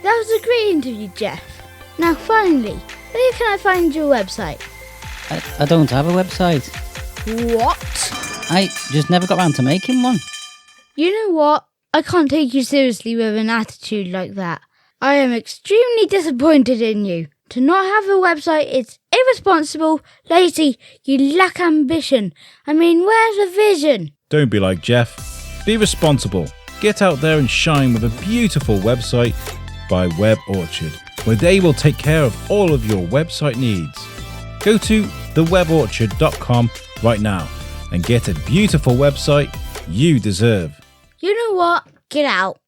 That was a great interview, Jeff. Now finally, where can I find your website? I don't have a website. What? I just never got around to making one. You know what? I can't take you seriously with an attitude like that. I am extremely disappointed in you. To not have a website is irresponsible, lazy, you lack ambition. I mean, where's the vision? Don't be like Jeff. Be responsible. Get out there and shine with a beautiful website by Web Orchard, where they will take care of all of your website needs. Go to theweborchard.com right now and get a beautiful website you deserve. You know what? Get out.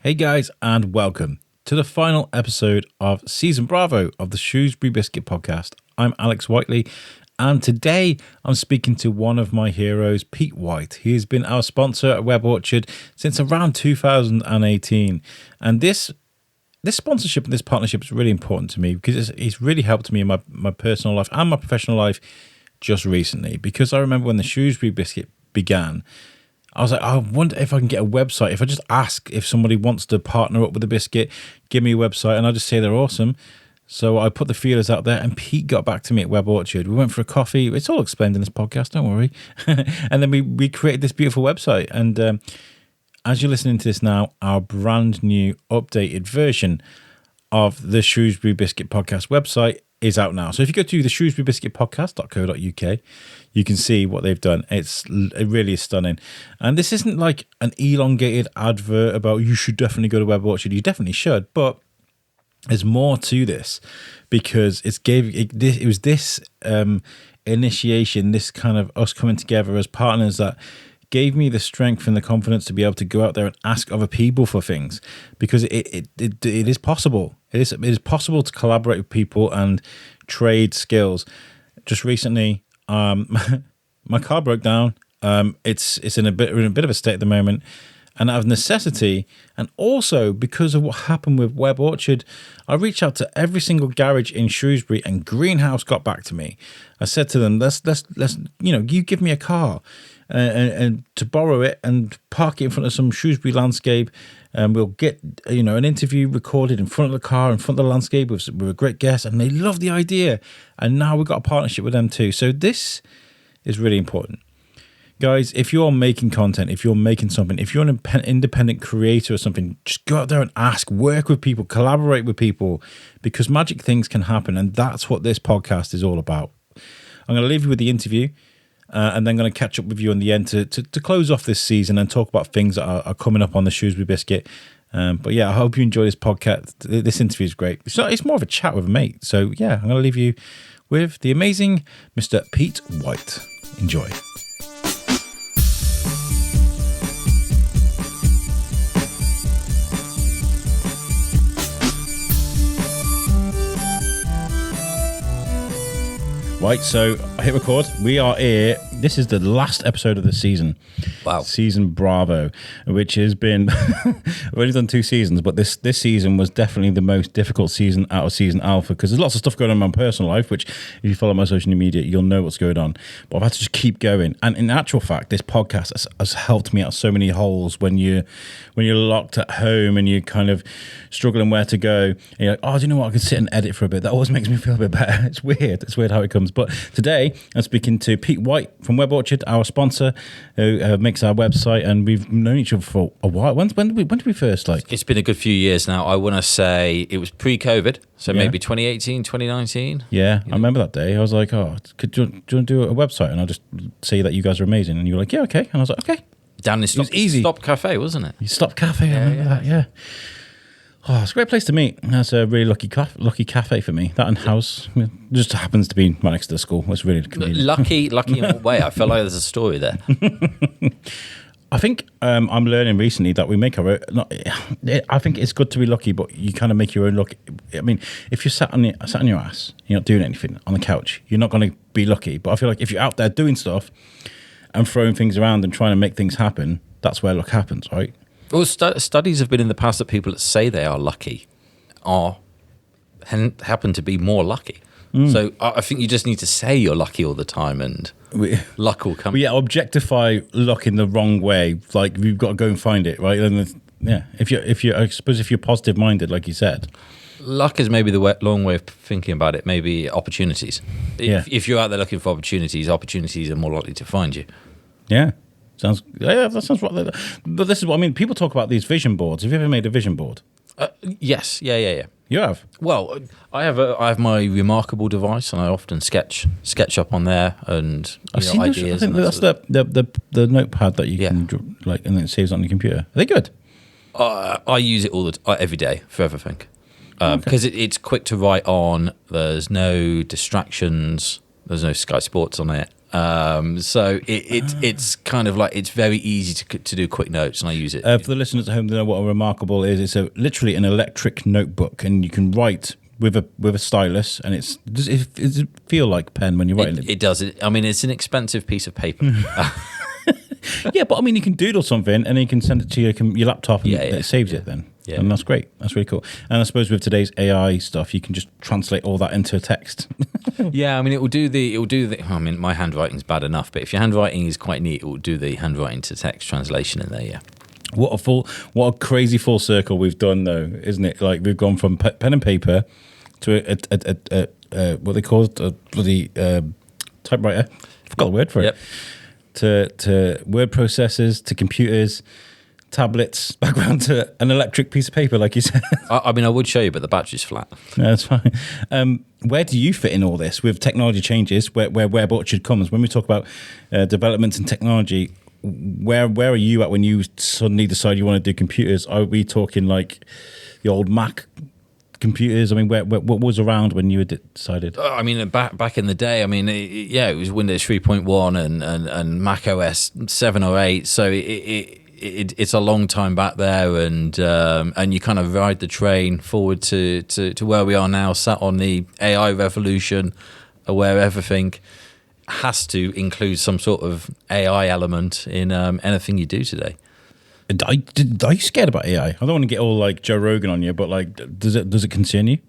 Hey guys, and welcome to the final episode of Season Bravo of the Shrewsbury Biscuit podcast. I'm Alex Whiteley, and today I'm speaking to one of my heroes, Pete White. He has been our sponsor at Web Orchard since around 2018, and this sponsorship and this partnership is really important to me because it's really helped me in my personal life and my professional life just recently. Because I remember when the Shrewsbury Biscuit began, I was like, I wonder if I can get a website. If I just ask if somebody wants to partner up with the biscuit, give me a website, and I just say they're awesome. So I put the feelers out there, and Pete got back to me at Web Orchard. We went for a coffee. It's all explained in this podcast, don't worry. And then we created this beautiful website. And as you're listening to this now, our brand new updated version of the Shrewsbury Biscuit podcast website is out now. So if you go to the shrewsburybiscuitpodcast.co.uk, you can see what they've done. It really is stunning. And this isn't like an elongated advert about you should definitely go to Web Orchard. You definitely should, but there's more to this because it was this initiation, this kind of us coming together as partners that gave me the strength and the confidence to be able to go out there and ask other people for things, because it is possible. It is possible to collaborate with people and trade skills. Just recently, my car broke down. It's in a bit of a state at the moment, and out of necessity, and also because of what happened with Web Orchard, I reached out to every single garage in Shrewsbury, and Greenhouse got back to me. I said to them, let's you give me a car and to borrow it and park it in front of some Shrewsbury landscape, and we'll get an interview recorded in front of the car, in front of the landscape with a great guest, and they love the idea. And now we've got a partnership with them too. So this is really important. Guys, if you're making content, if you're making something, if you're an independent creator or something, just go out there and ask, work with people, collaborate with people, because magic things can happen. And that's what this podcast is all about. I'm going to leave you with the interview, and then going to catch up with you in the end to close off this season and talk about things that are coming up on the Shrewsbury Biscuit. But yeah, I hope you enjoy this podcast. This interview is great. It's more of a chat with a mate. So yeah, I'm going to leave you with the amazing Mr. Pete White. Enjoy. Right, so I hit record. We are here. This is the last episode of the season. Wow. Season Bravo, which has been... I've only done 2 seasons, but this season was definitely the most difficult season out of season alpha, because there's lots of stuff going on in my personal life, which if you follow my social media, you'll know what's going on. But I've had to just keep going. And in actual fact, this podcast has helped me out so many holes when you're locked at home and you're kind of struggling where to go. And you're like, oh, do you know what? I can sit and edit for a bit. That always makes me feel a bit better. It's weird. It's weird how it comes. But today, I'm speaking to Pete White from Web Orchard, our sponsor, who makes our website, and we've known each other for a while. When did we first It's been a good few years now. I want to say it was pre-COVID, so maybe 2018, 2019. Yeah, I remember that day. I was like, oh, do you want to do a website? And I'll just say that you guys are amazing. And you were like, yeah, okay. And I was like, okay. Down in Stop Cafe, wasn't it? Stop Cafe, I remember that, yeah. Oh, it's a great place to meet. That's a really lucky cafe for me. That and house just happens to be right next to the school. It's really convenient. Lucky in what way? I feel like there's a story there. I think I'm learning recently that we make our own. I think it's good to be lucky, but you kind of make your own luck. I mean, if you're sat on your ass, you're not doing anything on the couch, you're not going to be lucky. But I feel like if you're out there doing stuff and throwing things around and trying to make things happen, that's where luck happens, right? Well, studies have been in the past that people that say they are lucky happen to be more lucky. So I think you just need to say you're lucky all the time, and luck will come. We objectify luck in the wrong way. Like, we've got to go and find it, right? And Yeah, if you're, I suppose if you're positive minded, like you said. Luck is maybe the long way of thinking about it. Maybe opportunities. Yeah. If you're out there looking for opportunities are more likely to find you. Yeah, that sounds right. But this is what I mean. People talk about these vision boards. Have you ever made a vision board? Yes. Yeah. You have. Well, I have my Remarkable device, and I often sketch up on there and I've seen those, ideas. I think that's the notepad that you can like, and then it saves on your computer. Are they good? I use it every day for everything because it's quick to write on. There's no distractions. There's no Sky Sports on it. So it's kind of like, it's very easy to do quick notes, and I use it. For the listeners at home, they know what a Remarkable is. It's literally an electric notebook, and you can write with a stylus, and does it feel like pen when you're writing it? It does. I mean, it's an expensive piece of paper. Yeah, but I mean, you can doodle something, and you can send it to your laptop, and it saves it then. Yeah. And that's great. That's really cool. And I suppose with today's AI stuff, you can just translate all that into text. Yeah, I mean, it will do the. I mean, my handwriting's bad enough, but if your handwriting is quite neat, it will do the handwriting to text translation in there. Yeah. What a crazy full circle we've done, though, isn't it? Like, we've gone from pen and paper to what they call the typewriter. I forgot the word for it. To word processors, to computers, tablets, back around to an electric piece of paper, like you said. I mean, I would show you, but the battery's flat. No, that's fine. Where do you fit in all this with technology changes? Where Orchard comes when we talk about developments in technology? Where are you at when you suddenly decide you want to do computers? Are we talking like the old Mac computers? I mean, what was around when you had decided? I mean, back in the day, I mean, it was Windows 3.1 and Mac OS 7 or 8. So it's a long time back there, and you kind of ride the train forward to where we are now, sat on the AI revolution, where everything has to include some sort of AI element in anything you do today. Are you scared about AI? I don't want to get all like Joe Rogan on you, but like, does it concern you?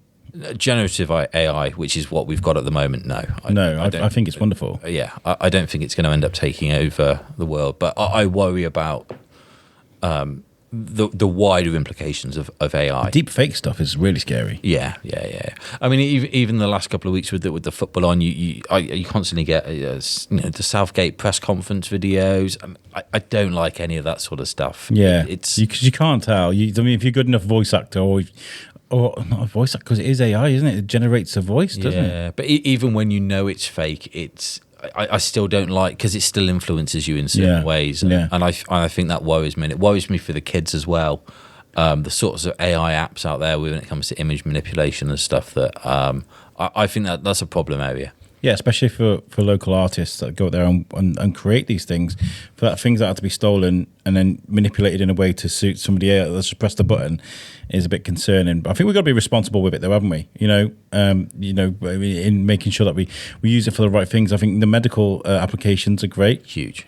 Generative AI, which is what we've got at the moment, no. I think it's wonderful. Yeah, I don't think it's going to end up taking over the world, but I worry about the wider implications of AI. Deep fake stuff is really scary. Yeah. I mean, even the last couple of weeks with the football on, you constantly get the Southgate press conference videos. I don't like any of that sort of stuff. Yeah, it's because you can't tell. I mean, if you're a good enough voice actor, or not a voice actor, because it is AI, isn't it? It generates a voice, doesn't it? Yeah, but even when you know it's fake, I still don't like, because it still influences you in certain ways, and I think that worries me. And it worries me for the kids as well. The sorts of AI apps out there when it comes to image manipulation and stuff, that I think that's a problem area. Yeah, especially for local artists that go out there and create these things, for that things that have to be stolen and then manipulated in a way to suit somebody else that's just pressed the button, is a bit concerning. But I think we've got to be responsible with it, though, haven't we? In making sure that we use it for the right things. I think the medical applications are great. Huge.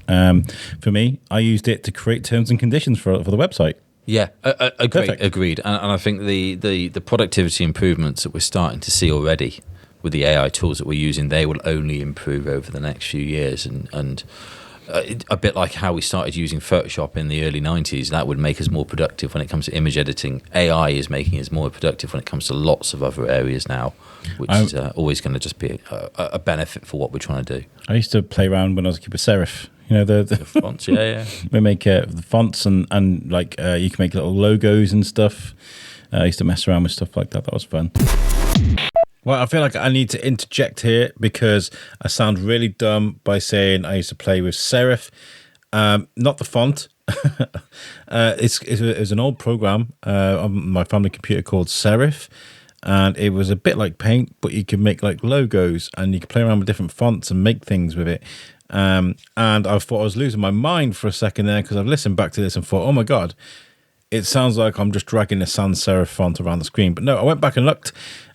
For me, I used it to create terms and conditions for the website. Yeah, agreed. And I think the productivity improvements that we're starting to see already with the AI tools that we're using, they will only improve over the next few years. And a bit like how we started using Photoshop in the early 90s, that would make us more productive when it comes to image editing. AI is making us more productive when it comes to lots of other areas now, which is always going to just be a benefit for what we're trying to do. I used to play around when I was a kid with Serif. The fonts, yeah. We make the fonts and like you can make little logos and stuff. I used to mess around with stuff like that. That was fun. Well, I feel like I need to interject here because I sound really dumb by saying I used to play with serif, not the font. It was an old program on my family computer called Serif, and it was a bit like Paint, but you could make like logos and you could play around with different fonts and make things with it. And I thought I was losing my mind for a second there because I've listened back to this and thought, oh my God, it sounds like I'm just dragging the sans serif font around the screen. But no, I went back and looked,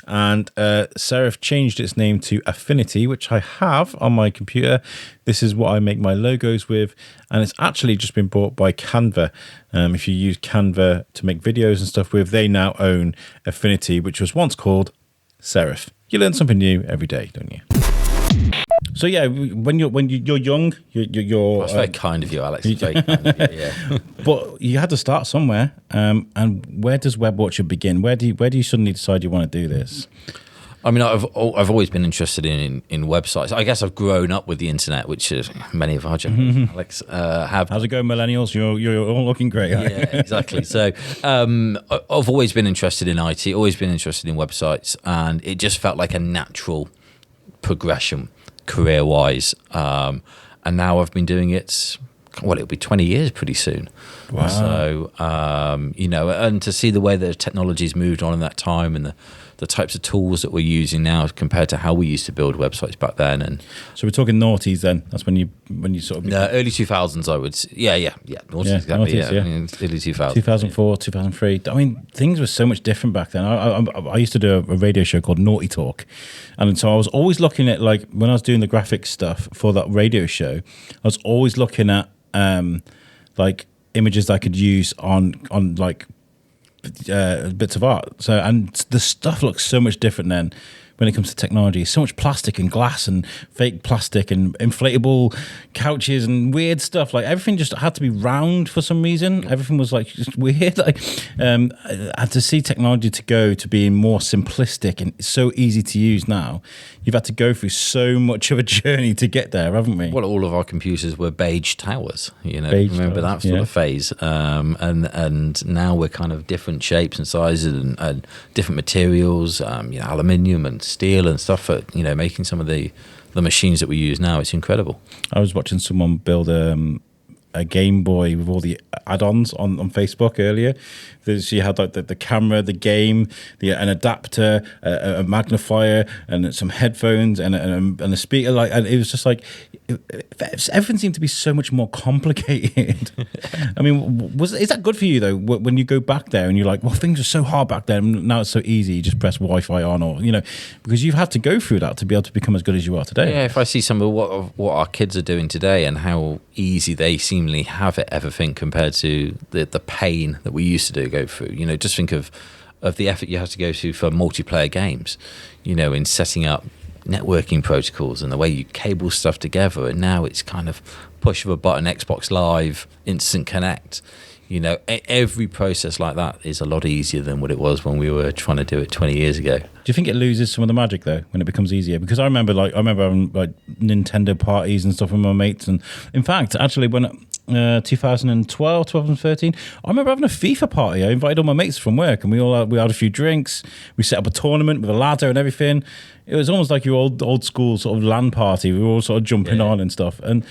and serif changed its name to Affinity, which I have on my computer. This is what I make my logos with, and it's actually just been bought by Canva. If you use Canva to make videos and stuff with, they now own Affinity, which was once called serif. You learn something new every day, don't you? So yeah, when you're young, you're That's very kind of you, Alex. It's very kind of you, yeah. But you had to start somewhere. And where does Web Orchard begin? Where do you suddenly decide you want to do this? I mean, I've always been interested in websites. I guess I've grown up with the internet, which is many of our generation, Alex, have. How's it going, millennials? You're all looking great. Yeah, exactly. So I've always been interested in IT, always been interested in websites, and it just felt like a natural progression career-wise. And now I've been doing it, well, it'll be 20 years pretty soon. Wow. So, and to see the way that technology's moved on in that time and the types of tools that we're using now compared to how we used to build websites back then. And so we're talking noughties then. That's when you sort of early 2000s, I would say. Yeah. Noughties, exactly. Noughties, yeah. I mean, early 2000s. 2004, 2003. I mean, things were so much different back then. I used to do a radio show called Naughty Talk, and so I was always looking at, like, when I was doing the graphic stuff for that radio show, I was always looking at like images that I could use on like bits of art. So, and the stuff looks so much different then when it comes to technology. So much plastic and glass and fake plastic and inflatable couches and weird stuff. Like, everything just had to be round for some reason. Everything was like just weird. Like, and to see technology to go to being more simplistic and so easy to use now, you've had to go through so much of a journey to get there, haven't we? Well, all of our computers were beige towers, Beige remember towers, that sort of phase. And now we're kind of different shapes and sizes and different materials, aluminium and steel and stuff for, making some of the machines that we use now. It's incredible. I was watching someone build a Game Boy with all the add-ons on Facebook earlier. She had like the camera, the game, an adapter, a magnifier, and some headphones and a speaker. Like, and it was just like everything seemed to be so much more complicated. I mean, is that good for you though? When you go back there and you're like, well, things were so hard back then. Now it's so easy. You just press Wi-Fi on, or because you've had to go through that to be able to become as good as you are today. Yeah, if I see some of what our kids are doing today and how easy they seemingly have it, everything compared to the pain that we used to go through. Just think of the effort you have to go through for multiplayer games, in setting up networking protocols and the way you cable stuff together. And now it's kind of push of a button, Xbox Live, instant connect. Every process like that is a lot easier than what it was when we were trying to do it 20 years ago. Do you think it loses some of the magic though when it becomes easier? Because I remember having like Nintendo parties and stuff with my mates, and in fact, actually, when 2012, 2013, I remember having a FIFA party. I invited all my mates from work, and we had a few drinks. We set up a tournament with a ladder and everything. It was almost like your old school sort of LAN party. We were all sort of jumping on and stuff, and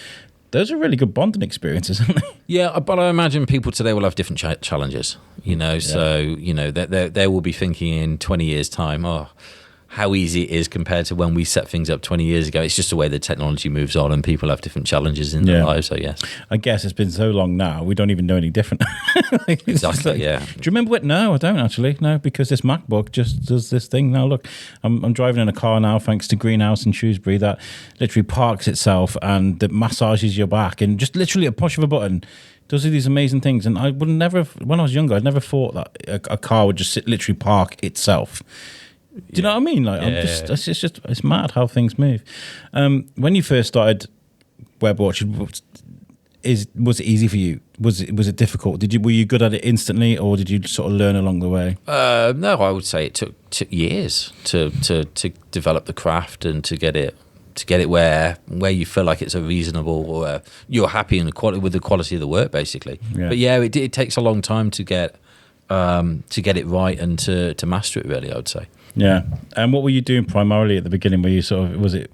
those are really good bonding experiences, aren't they? Yeah, but I imagine people today will have different challenges, so, they will be thinking in 20 years' time, how easy it is compared to when we set things up 20 years ago. It's just the way the technology moves on and people have different challenges in their lives, so yes. I guess it's been so long now, we don't even know any different. Exactly, yeah. Do you remember it? No, I don't actually. No, because this MacBook just does this thing. Now, look, I'm driving in a car now, thanks to Greenhouse in Shrewsbury, that literally parks itself and that massages your back, and just literally a push of a button does these amazing things. And I would never, when I was younger, I'd never thought that a car would just literally park itself. Do you know what I mean? Like, it's mad how things move. When you first started Web Orchard, was it easy for you? Was it difficult? Were you good at it instantly, or did you sort of learn along the way? No, I would say it took years to develop the craft and to get it where you feel like it's a reasonable, or you're happy with the quality of the work, basically. Yeah. But yeah, it takes a long time to get it right and to master it, really, I would say. Yeah. And what were you doing primarily at the beginning? Were you was it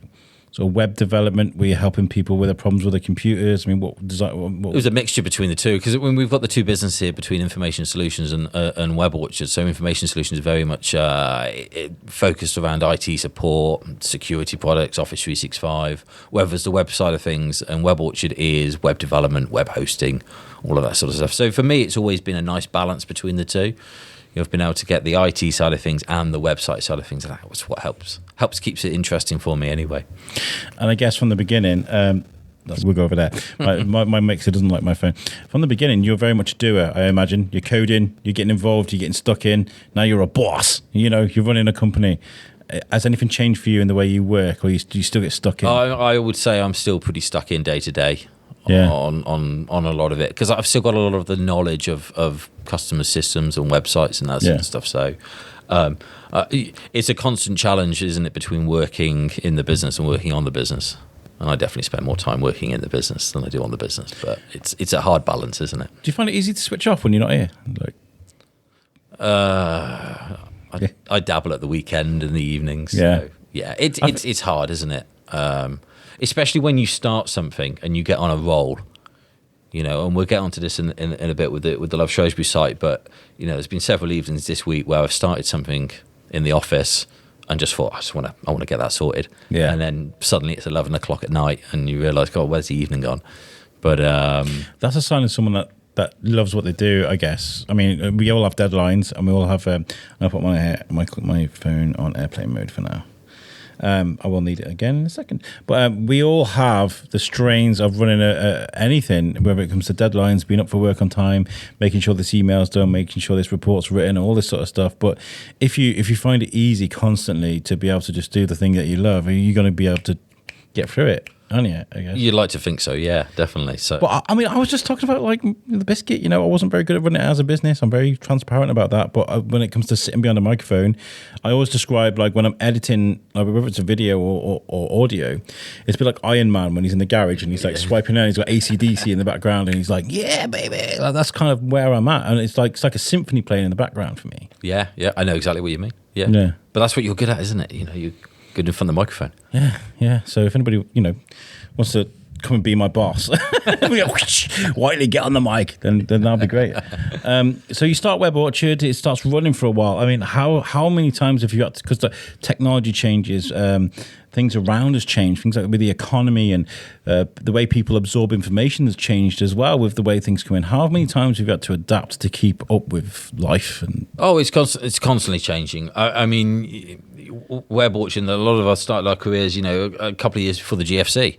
sort of web development? Were you helping people with their problems with their computers? I mean, what it was a mixture between the two, because when we've got the two businesses here between Information Solutions and Web Orchard. So Information Solutions is very much focused around IT support, security products, Office 365, whereas the web side of things, and Web Orchard is web development, web hosting, all of that sort of stuff. So for me, it's always been a nice balance between the two. You've been able to get the IT side of things and the website side of things. That's what helps keeps it interesting for me anyway. And I guess from the beginning, we'll go over there. My mixer doesn't like my phone. From the beginning, you're very much a doer, I imagine. You're coding, you're getting involved, you're getting stuck in. Now you're a boss. You're running a company. Has anything changed for you in the way you work, or do you still get stuck in? I would say I'm still pretty stuck in day to day on a lot of it, because I've still got a lot of the knowledge of customer systems and websites and that sort of stuff. So it's a constant challenge, isn't it, between working in the business and working on the business. And I definitely spend more time working in the business than I do on the business. But it's a hard balance, isn't it? Do you find it easy to switch off when you're not here? I dabble at the weekend and the evenings. Yeah. So, yeah, it's hard, isn't it? Especially when you start something and you get on a roll, and we'll get onto this in a bit with the Love Shrewsbury site. But, there's been several evenings this week where I've started something in the office and just thought, I want to get that sorted. Yeah. And then suddenly it's 11 o'clock at night and you realise, God, where's the evening gone? But that's a sign of someone that loves what they do, I guess. I mean, we all have deadlines, and we all have. I'll put my phone on airplane mode for now. I will need it again in a second. But we all have the strains of running anything, whether it comes to deadlines, being up for work on time, making sure this email's done, making sure this report's written, all this sort of stuff. But if you find it easy constantly to be able to just do the thing that you love, you're going to be able to get through it. Aren't you, I guess? You'd like to think so, yeah, definitely. So, but I mean, I was just talking about like the biscuit. I wasn't very good at running it as a business. I'm very transparent about that. But when it comes to sitting behind a microphone, I always describe like when I'm editing, like whether it's a video or audio, it's a bit like Iron Man when he's in the garage and he's like swiping out. He's got AC/DC in the background and he's like, "Yeah, baby." Like, that's kind of where I'm at, and it's like a symphony playing in the background for me. Yeah, I know exactly what you mean. Yeah. But that's what you're good at, isn't it? You're good in front of the microphone. Yeah. So if anybody, wants to come and be my boss, Whiteley, get on the mic, then that'll be great. So you start Web Orchard, it starts running for a while. I mean, how many times have you got, because the technology changes, things around has changed, things like with the economy and the way people absorb information has changed as well with the way things come in. How many times have you got to adapt to keep up with life? And it's constantly changing. I mean, Web Orchard, a lot of us started our careers, a couple of years before the GFC.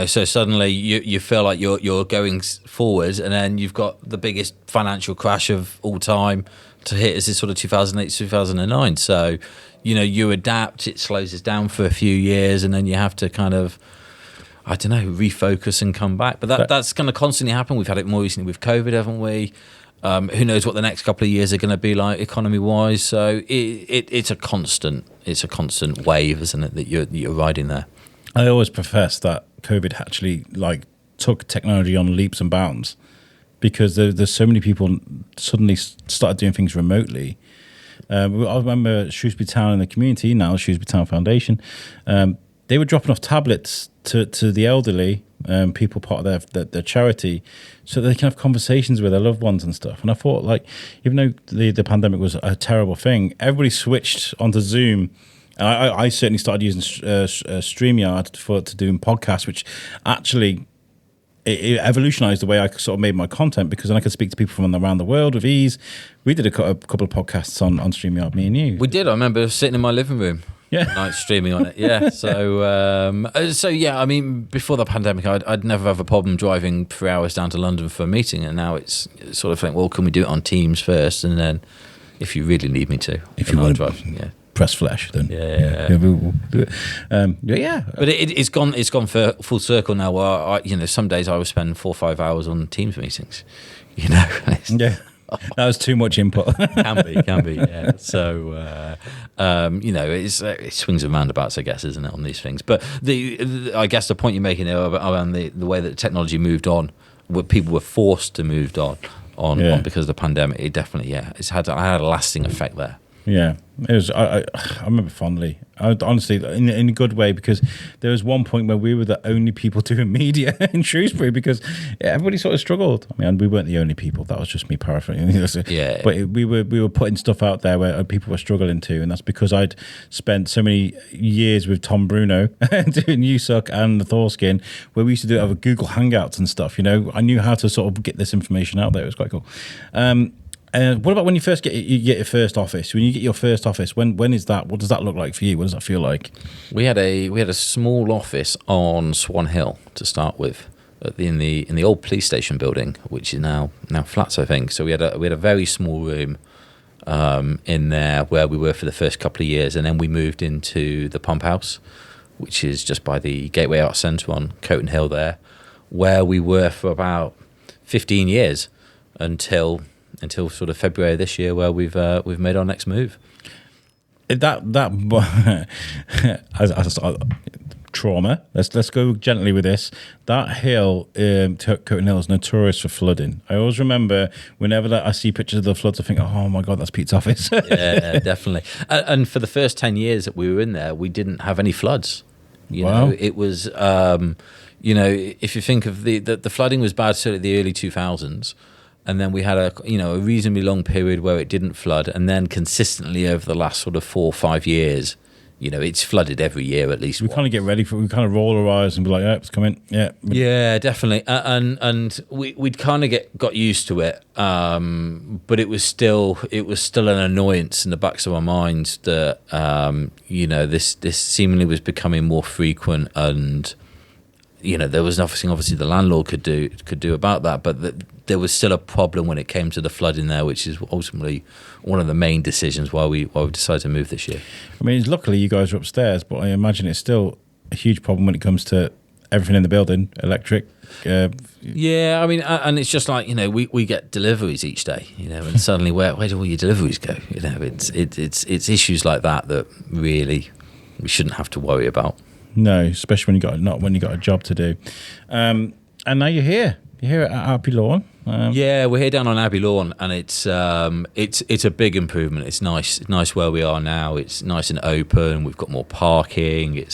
So suddenly you feel like you're going forward, and then you've got the biggest financial crash of all time to hit as this sort of 2008, 2009. So, you adapt, it slows us down for a few years, and then you have to kind of, I don't know, refocus and come back. But that's going to constantly happen. We've had it more recently with COVID, haven't we? Who knows what the next couple of years are going to be like economy-wise? So it's a constant wave, isn't it, that you're riding there? I always profess that COVID actually took technology on leaps and bounds, because there's so many people suddenly started doing things remotely. I remember Shrewsbury Town in the community, now Shrewsbury Town Foundation, they were dropping off tablets to the elderly, people part of their charity, so they can have conversations with their loved ones and stuff. And I thought, even though the pandemic was a terrible thing, everybody switched onto Zoom. And I certainly started using StreamYard to doing podcasts, which actually it evolutionized the way I sort of made my content, because then I could speak to people from around the world with ease. We did a couple of podcasts on StreamYard, me and you. We did. I remember sitting in my living room. Yeah, night streaming on it. Yeah, so yeah. I mean, before the pandemic, I'd never have a problem driving 3 hours down to London for a meeting, and now it's sort of like, well, can we do it on Teams first, and then if you really need me to, if you want to drive, press flash, then we'll do it. But it's gone for full circle now. Where some days I would spend 4 or 5 hours on Teams meetings. Yeah. That was too much input. Can be, yeah. So, it swings and roundabouts, I guess, isn't it, on these things? But I guess the point you're making there around the way that technology moved on, where people were forced to move on because of the pandemic, it definitely, I had a lasting effect there. Yeah, it was. I remember fondly. Honestly, in a good way, because there was one point where we were the only people doing media in Shrewsbury, because everybody sort of struggled. I mean, we weren't the only people. That was just me paraphrasing. Yeah. But we were putting stuff out there where people were struggling to, and that's because I'd spent so many years with Tom Bruno doing You Suck and the Thorskin, where we used to do it over Google Hangouts and stuff. I knew how to sort of get this information out there. It was quite cool. What about when you first get your first office? When you get your first office, when is that? What does that look like for you? What does that feel like? We had a small office on Swan Hill to start with, in the old police station building, which is now flats, I think. So we had a very small room, in there where we were for the first couple of years, and then we moved into the Pump House, which is just by the Gateway Arts Centre on Coton Hill there, where we were for about 15 years until sort of February this year, where we've made our next move. Trauma. Let's go gently with this. That hill, Coton Hill, is notorious for flooding. I always remember whenever I see pictures of the floods, I think, oh my God, that's Pete's office. Yeah, definitely. And for the first 10 years that we were in there, we didn't have any floods. You know, it was, if you think of the flooding was bad certainly the early 2000s. And then we had a reasonably long period where it didn't flood. And then consistently over the last sort of 4 or 5 years, it's flooded every year at least. We kind of get ready for it. We kind of roll our eyes and be like, it's coming. Yeah, definitely. And we'd kind of got used to it, but it was still an annoyance in the backs of our minds that this seemingly was becoming more frequent, and there was nothing obviously the landlord could do about that, but there was still a problem when it came to the flooding there, which is ultimately one of the main decisions why we decided to move this year. I mean, luckily you guys are upstairs, but I imagine it's still a huge problem when it comes to everything in the building, electric. Yeah, I mean, and it's just like we get deliveries each day, and suddenly where do all your deliveries go? It's issues like that really we shouldn't have to worry about. No, especially when you got a job to do. And now you're here. You're here at Abbey Lawn. Yeah, we're here down on Abbey Lawn, and it's a big improvement. It's nice. It's nice where we are now. It's nice and open. We've got more parking. You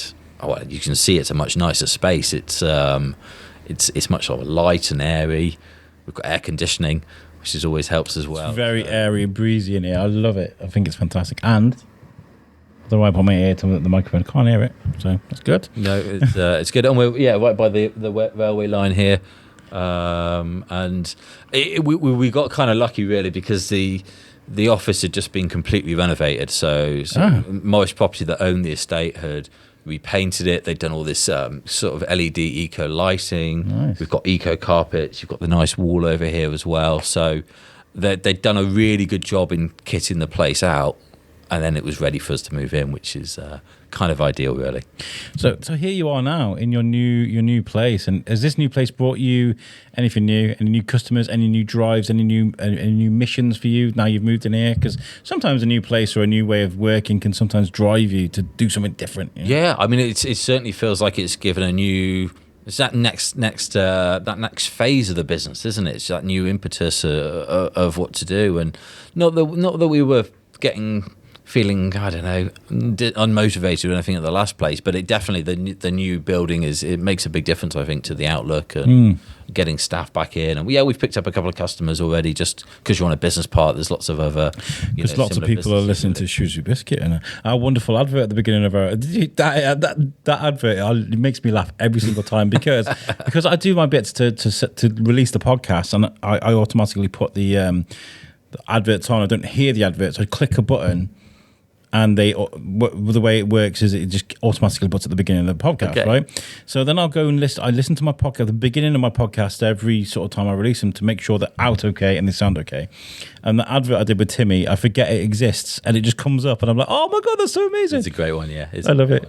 can see it's a much nicer space. It's much sort of light and airy. We've got air conditioning, which always helps as well. It's very airy and breezy in here. I love it. I think it's fantastic. And I don't know why I put my ear to the microphone. I can't hear it, so that's good. No, it's good. And we're right by the railway line here. And we got kind of lucky really, because the office had just been completely renovated. So Morris Property that owned the estate had repainted it. They'd done all this sort of LED eco lighting. Nice. We've got eco carpets. You've got the nice wall over here as well. So they'd done a really good job in kitting the place out. And then it was ready for us to move in, which is kind of ideal, really. So here you are now in your new place. And has this new place brought you anything new? Any new customers? Any new drives? Any new missions for you now you've moved in here? Because sometimes a new place or a new way of working can sometimes drive you to do something different. Yeah, I mean, it certainly feels like it's given a new. It's that next phase of the business, isn't it? It's that new impetus of what to do, and not that we were feeling, I don't know, unmotivated or anything at the last place, but it definitely, the new building it makes a big difference, I think, to the outlook and getting staff back in. And we've picked up a couple of customers already, just because you're on a business park. There's lots of other, because lots of people are listening to Shrewsbury Biscuit, and our wonderful advert at the beginning of our that advert, it makes me laugh every single time because I do my bits to release the podcast, and I automatically put the adverts on. I don't hear the adverts. I click a button. And the way it works is it just automatically puts at the beginning of the podcast, right? So then I'll go and listen. I listen to my podcast, the beginning of my podcast, every sort of time I release them to make sure they're out okay and they sound okay. And the advert I did with Timmy, I forget it exists, and it just comes up, and I'm like, oh my God, that's so amazing! It's a great one, yeah. I love it.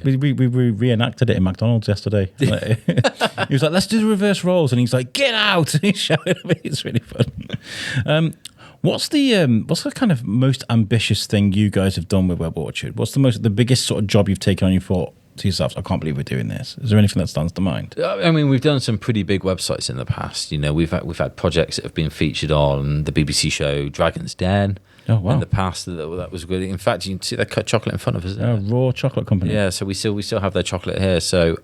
We reenacted it in McDonald's yesterday. He was like, let's do the reverse roles, and he's like, get out! And he's shouting at me. It's really fun. What's the kind of most ambitious thing you guys have done with Web Orchard? What's the biggest sort of job you've taken on? You thought to yourselves, I can't believe we're doing this. Is there anything that stands to mind? I mean, we've done some pretty big websites in the past. We've had projects that have been featured on the BBC show Dragon's Den. Oh wow! In the past, that was good. In fact, you can see they cut chocolate in front of us. Raw Chocolate Company. Yeah, so we still have their chocolate here. So.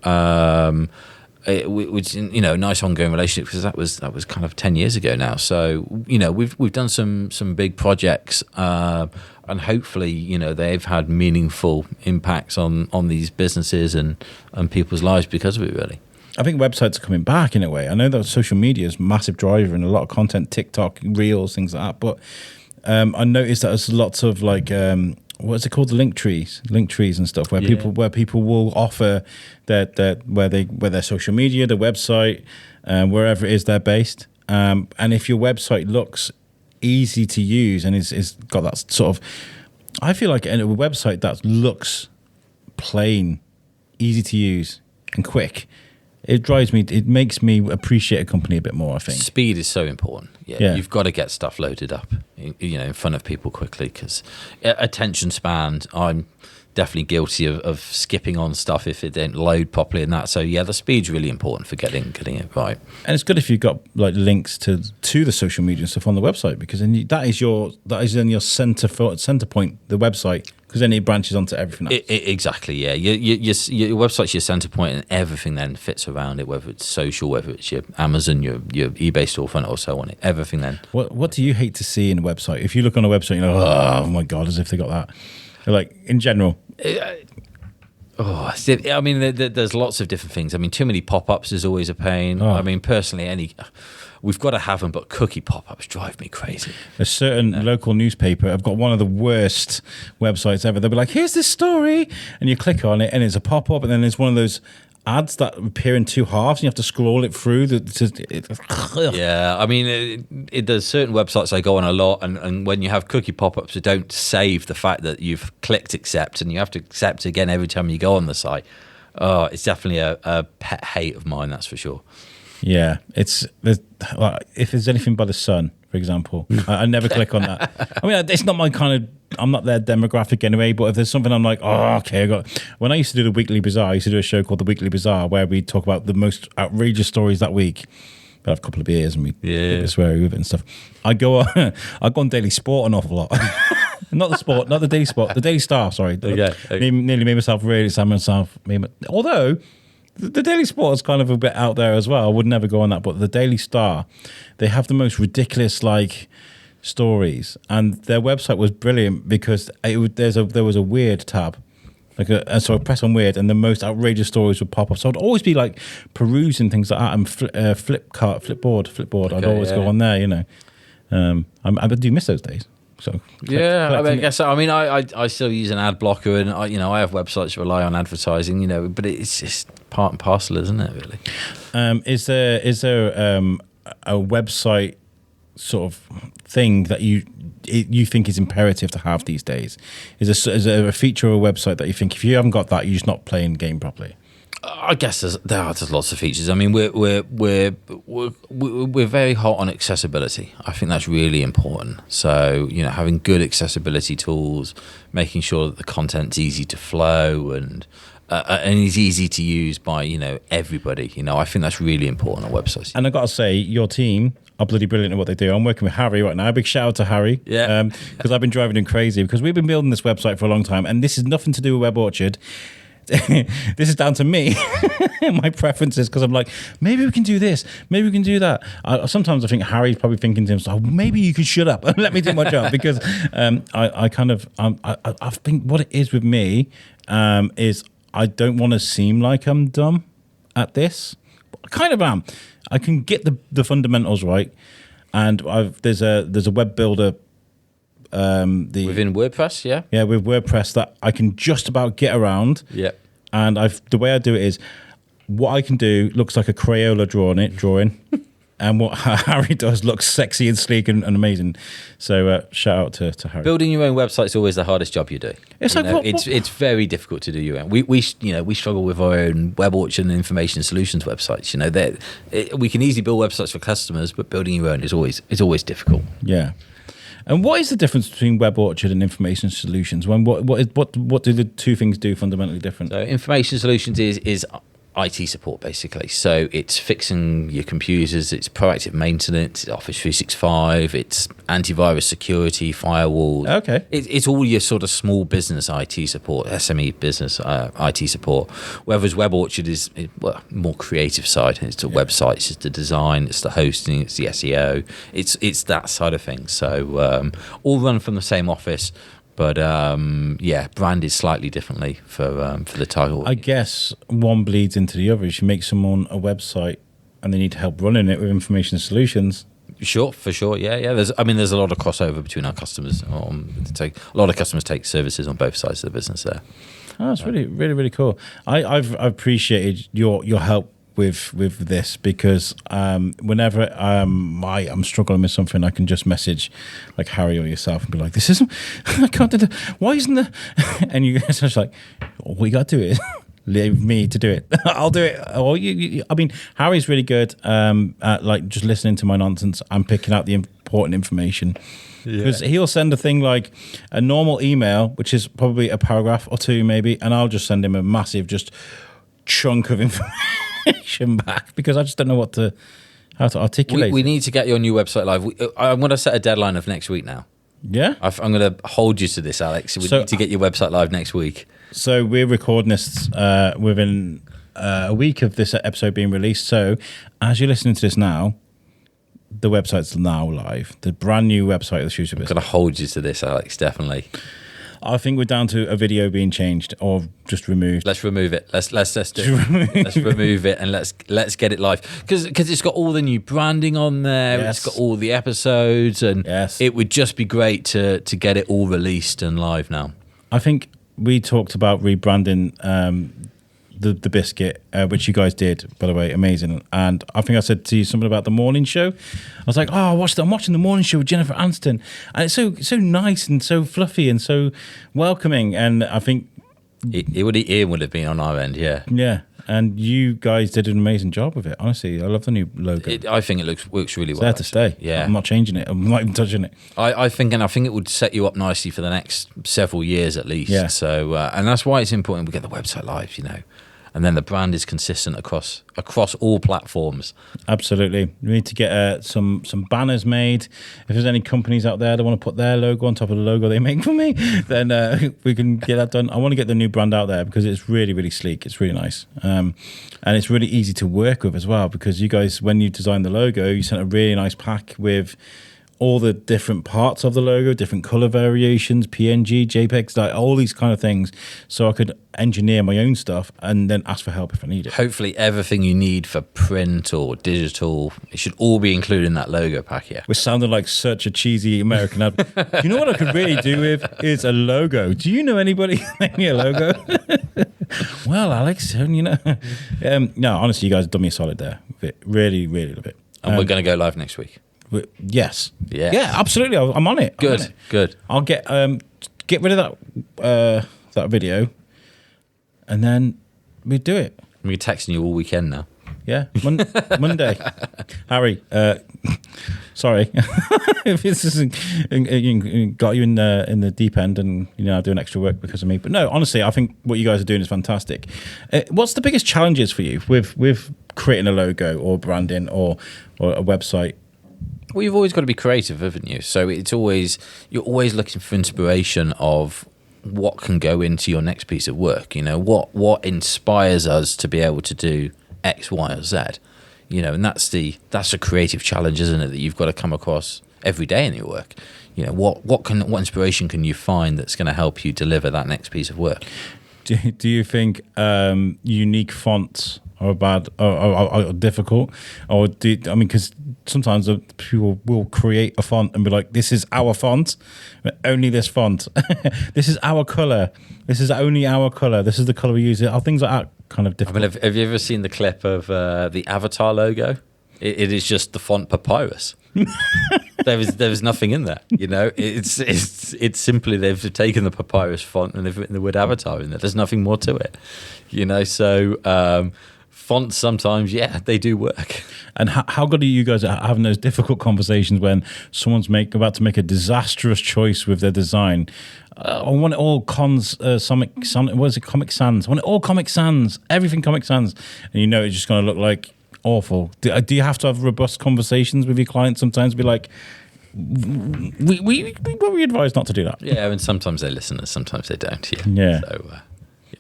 Which nice ongoing relationship, because that was kind of 10 years ago now. So we've done some big projects, and hopefully they've had meaningful impacts on these businesses and people's lives because of it. Really, I think websites are coming back in a way. I know that social media is a massive driver and a lot of content, TikTok, Reels, things like that. But I noticed that there's lots of what's it called, the link trees and stuff, where people will offer their social media, their website, wherever it is they're based, and if your website looks easy to use and it's got that sort of, I feel like a website that looks plain, easy to use and quick, it makes me appreciate a company a bit more, I think. Speed is so important. Yeah. You've got to get stuff loaded up, in front of people quickly, because attention span, I'm definitely guilty of skipping on stuff if it didn't load properly and that. So the speed's really important for getting it right. And it's good if you've got like links to the social media and stuff on the website, because then that is then your center point, the website, because then it branches onto everything else. Exactly, yeah. Your website's your center point, and everything then fits around it, whether it's social, whether it's your Amazon, your eBay storefront, or so on. Everything then. What do you hate to see in a website? If you look on a website, oh my God, as if they got that. Like in general. I mean, there's lots of different things. I mean, too many pop-ups is always a pain. I mean, personally, we've got to have them, but cookie pop-ups drive me crazy. A certain local newspaper, I've got one of the worst websites ever. They'll be like, here's this story, and you click on it, and it's a pop-up, and then there's one of those ads that appear in two halves, and you have to scroll it through. Yeah, I mean, there's certain websites I go on a lot, and when you have cookie pop-ups, it don't save the fact that you've clicked accept, and you have to accept again every time you go on the site. It's definitely a pet hate of mine, that's for sure. Yeah, if there's anything by the sun, for example, I never click on that. I mean, it's not my kind of, I'm not their demographic anyway, but if there's something I'm like, okay, when I used to do the Weekly Bazaar, I used to do a show called the Weekly Bazaar where we talk about the most outrageous stories that week. We have a couple of beers and we swear with it and stuff. I go on Daily Sport an awful lot. Not the Sport, not the Daily Sport, the Daily Star, sorry. Okay. Nearly made myself really sad myself. Although the Daily Sport is kind of a bit out there as well. I would never go on that, but the Daily Star, they have the most ridiculous stories, and their website was brilliant because there was a weird tab, so I press on weird, and the most outrageous stories would pop up. So I'd always be perusing things like that, and Flipboard. I'd always go on there. I do miss those days. So I guess. I mean, I still use an ad blocker, and I have websites that rely on advertising. But it's just part and parcel, isn't it? Really. Is there a website sort of thing that you think is imperative to have these days? Is there a feature of a website that you think if you haven't got that, you're just not playing the game properly? I guess there's lots of features. I mean, we're very hot on accessibility. I think that's really important. So having good accessibility tools, making sure that the content's easy to flow and is easy to use by everybody. I think that's really important on websites. And I got to say, your team are bloody brilliant at what they do. I'm working with Harry right now. Big shout out to Harry. Yeah. Because I've been driving him crazy because we've been building this website for a long time, and this is nothing to do with Web Orchard. This is down to me, my preferences, because I'm like, maybe we can do this, maybe we can do that. Sometimes I think Harry's probably thinking to himself, maybe you could shut up and let me do my job, because I think what it is with me is I don't want to seem like I'm dumb at this. I kind of am. I can get the fundamentals right, and there's a web builder. Within WordPress, yeah, with WordPress that I can just about get around. Yeah, and the way I do it is, what I can do looks like a Crayola drawing, and what Harry does looks sexy and sleek and amazing. So shout out to Harry. Building your own website is always the hardest job you do. It's it's very difficult to do your own. We struggle with our own Web Orchard and information solutions websites. We can easily build websites for customers, but building your own is always difficult. Yeah. And what is the difference between Web Orchard and Information Solutions? What do the two things do fundamentally different? So Information Solutions is IT support, basically. So it's fixing your computers, it's proactive maintenance, it's Office 365, it's antivirus security, firewalls. Okay. It's all your sort of small business IT support, SME business IT support. Whereas Web Orchard is more creative side. It's the websites, it's the design, it's the hosting, it's the SEO. It's that side of things. So all run from the same office. But branded slightly differently for the title. I guess one bleeds into the other. If you make someone a website and they need help running it with Information Solutions. Sure, for sure, yeah. There's a lot of crossover between our customers. A lot of customers take services on both sides of the business there. Oh, that's really, really, really cool. I've appreciated your help with this because whenever I'm struggling with something, I can just message like Harry or yourself and be like, "This isn't. I can't do that. Why isn't there?" And you guys are just like, "All you got to do is leave me to do it. I'll do it." Or I mean, Harry's really good at like just listening to my nonsense and picking out the important information. Because he'll send a thing like a normal email, which is probably a paragraph or two maybe, and I'll just send him a massive just chunk of information back because I just don't know how to articulate. We need to get your new website live. I'm going to set a deadline of next week now. Yeah? I'm going to hold you to this, Alex. We need to get your website live next week. So we're recording this within a week of this episode being released. So as you're listening to this now, the website's now live. The brand new website of the Shrewsbury Biscuit. I'm going to hold you to this, Alex, definitely. I think we're down to a video being changed or just removed. Let's remove it. Let's do it. Let's remove it and let's get it live because it's got all the new branding on there. Yes. It's got all the episodes, and yes. It would just be great to get it all released and live now. I think we talked about rebranding the biscuit, which you guys did, by the way, amazing. And I think I said to you something about the morning show. I was like, "Oh, I'm watching the morning show with Jennifer Aniston, and it's so nice and so fluffy and so welcoming." And I think Ian would have been on our end, yeah. Yeah, and you guys did an amazing job with it. Honestly, I love the new logo. I think it works really well. It's there to stay. Yeah, I'm not changing it. I'm not even touching it. I think it would set you up nicely for the next several years at least. Yeah. So, and that's why it's important we get the website live, and then the brand is consistent across all platforms. Absolutely. We need to get some banners made. If there's any companies out there that want to put their logo on top of the logo they make for me, then we can get that done. I want to get the new brand out there because it's really, really sleek. It's really nice. And it's really easy to work with as well because you guys, when you designed the logo, you sent a really nice pack with all the different parts of the logo, different color variations, PNG, JPEGs, like all these kind of things, so I could engineer my own stuff and then ask for help if I need it. Hopefully everything you need for print or digital, it should all be included in that logo pack here. We're sounding like such a cheesy American ad. You know what I could really do with is a logo. Do you know anybody who make me a logo? Well, Alex, no, honestly, you guys have done me a solid there. Really, really love it. And we're going to go live next week. Yes. Yeah, absolutely. I'm on it. Good. I'll get rid of that video, and then we do it. We're texting you all weekend now. Yeah, Monday. Harry, sorry if this isn't got you in the deep end, and I do an extra work because of me. But no, honestly, I think what you guys are doing is fantastic. What's the biggest challenges for you with creating a logo or branding or a website? Well, you've always got to be creative, haven't you? So you're always looking for inspiration of what can go into your next piece of work. What inspires us to be able to do X, Y, or Z. And that's a creative challenge, isn't it? That you've got to come across every day in your work. What inspiration can you find that's going to help you deliver that next piece of work? Do you think unique fonts are bad or difficult, or because sometimes people will create a font and be like, "This is our font, only this font. This is our color. This is only our color. This is the color we use." Are things like that kind of difficult? Have you ever seen the clip of the Avatar logo? It is just the font papyrus. There was nothing in there, It's simply they've taken the papyrus font and they've written the word Avatar in there. There's nothing more to it, So fonts sometimes, they do work. And how good are you guys at having those difficult conversations when someone's about to make a disastrous choice with their design? I want it all Comic Sans. I want it all Comic Sans. Everything Comic Sans. And it's just going to look like awful. Do you have to have robust conversations with your clients sometimes? Be like, we advise not to do that. Yeah, and sometimes they listen and sometimes they don't. Yeah. So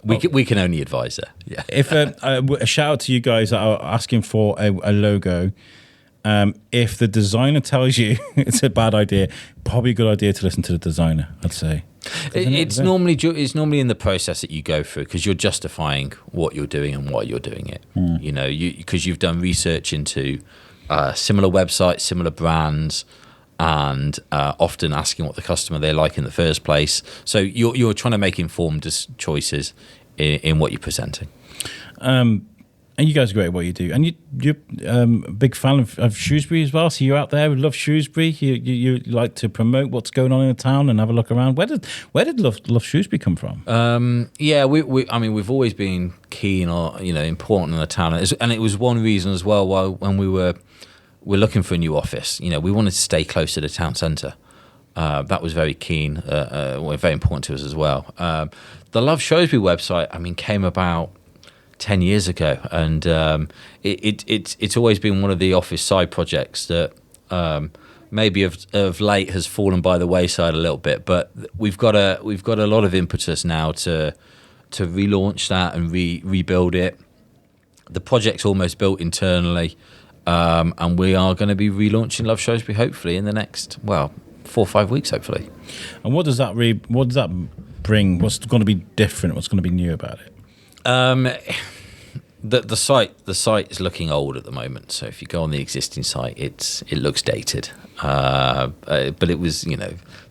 we can only advise there. Yeah. If a shout out to you guys that are asking for a logo. If the designer tells you it's a bad idea, probably a good idea to listen to the designer, I'd say. It's normally in the process that you go through because you're justifying what you're doing and why you're doing it. Because you've done research into similar websites, similar brands, and often asking what the customer they like in the first place. So you're trying to make informed choices in what you're presenting. And you guys are great at what you do. And you're a big fan of Shrewsbury as well. So you're out there, love Shrewsbury. You like to promote what's going on in the town and have a look around. Where did love Shrewsbury come from? We've always been keen or important in the town, and it was one reason as well why when we're looking for a new office. We wanted to stay close to the town centre. That was very keen, very important to us as well. The Love Shrewsbury website, came about 10 years ago, and it's always been one of the office side projects that maybe of late has fallen by the wayside a little bit, but we've got a lot of impetus now to relaunch that and rebuild it. The project's almost built internally, and we are going to be relaunching Love Shrewsbury hopefully in the next 4 or 5 weeks hopefully. And what does that bring? What's going to be different? What's going to be new about it? The site is looking old at the moment. So if you go on the existing site, it looks dated. But it was